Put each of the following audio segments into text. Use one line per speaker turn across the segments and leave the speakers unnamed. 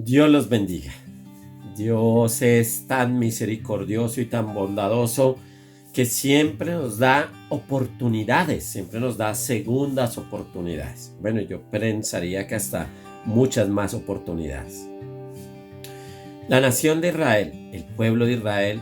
Dios los bendiga. Dios es tan misericordioso y tan bondadoso que siempre nos da oportunidades, siempre nos da segundas oportunidades. Bueno, yo pensaría que hasta muchas más oportunidades. La nación de Israel, el pueblo de Israel,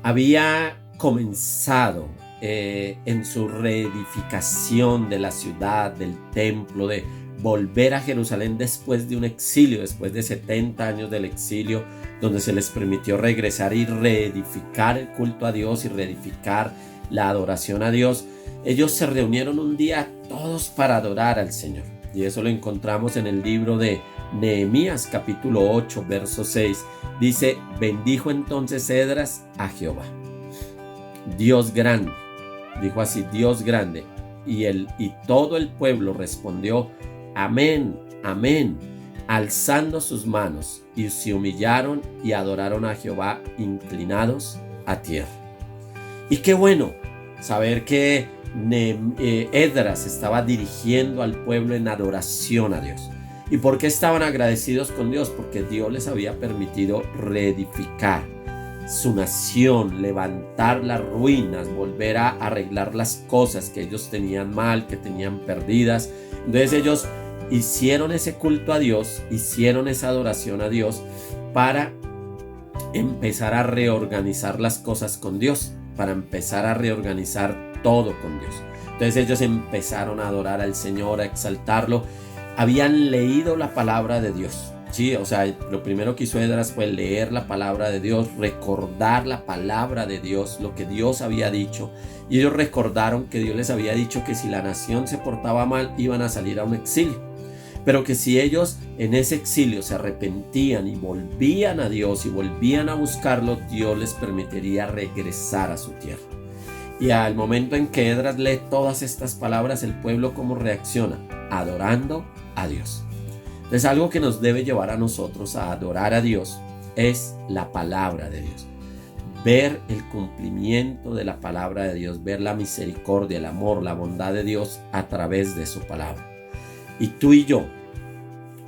había comenzado en su reedificación de la ciudad, del templo, de volver a Jerusalén después de un exilio, después de 70 años del exilio, donde se les permitió regresar y reedificar el culto a Dios y reedificar la adoración a Dios. Ellos se reunieron un día todos para adorar al Señor. Y eso lo encontramos en el libro de Nehemías capítulo 8, verso 6. Dice: bendijo entonces Esdras a Jehová, Dios grande. Dijo así: Dios grande. Y todo el pueblo respondió: amén, amén, alzando sus manos, y se humillaron y adoraron a Jehová inclinados a tierra. Y qué bueno saber que Esdras estaba dirigiendo al pueblo en adoración a Dios. ¿Y por qué estaban agradecidos con Dios? Porque Dios les había permitido reedificar su nación, levantar las ruinas, volver a arreglar las cosas que ellos tenían mal, que tenían perdidas. Entonces ellos hicieron ese culto a Dios, hicieron esa adoración a Dios para empezar a reorganizar las cosas con Dios, para empezar a reorganizar todo con Dios. Entonces ellos empezaron a adorar al Señor, a exaltarlo. Habían leído la palabra de Dios. Sí, o sea, lo primero que hizo Esdras fue leer la palabra de Dios, recordar la palabra de Dios, lo que Dios había dicho. Y ellos recordaron que Dios les había dicho que si la nación se portaba mal, iban a salir a un exilio. Pero que si ellos en ese exilio se arrepentían y volvían a Dios y volvían a buscarlo, Dios les permitiría regresar a su tierra. Y al momento en que Esdras lee todas estas palabras, el pueblo ¿cómo reacciona? Adorando a Dios. Entonces, algo que nos debe llevar a nosotros a adorar a Dios es la palabra de Dios. Ver el cumplimiento de la palabra de Dios, ver la misericordia, el amor, la bondad de Dios a través de su palabra. Y tú y yo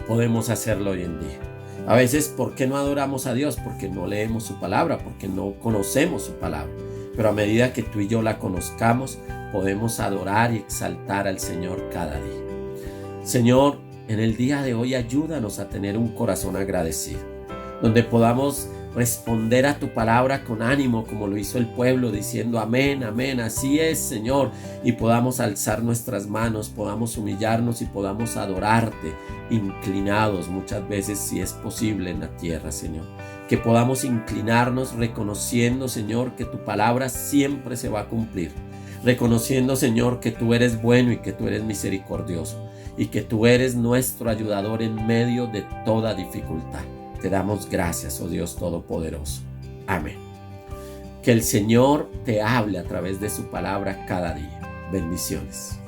podemos hacerlo hoy en día. A veces, ¿por qué no adoramos a Dios? Porque no leemos su palabra, porque no conocemos su palabra. Pero a medida que tú y yo la conozcamos, podemos adorar y exaltar al Señor cada día. Señor, en el día de hoy ayúdanos a tener un corazón agradecido, donde podamos responder a tu palabra con ánimo, como lo hizo el pueblo, diciendo amén, amén, así es, Señor, y podamos alzar nuestras manos, podamos humillarnos y podamos adorarte, inclinados muchas veces, si es posible, en la tierra, Señor. Que podamos inclinarnos reconociendo, Señor, que tu palabra siempre se va a cumplir, reconociendo, Señor, que tú eres bueno y que tú eres misericordioso, y que tú eres nuestro ayudador en medio de toda dificultad. Te damos gracias, oh Dios Todopoderoso. Amén. Que el Señor te hable a través de su palabra cada día. Bendiciones.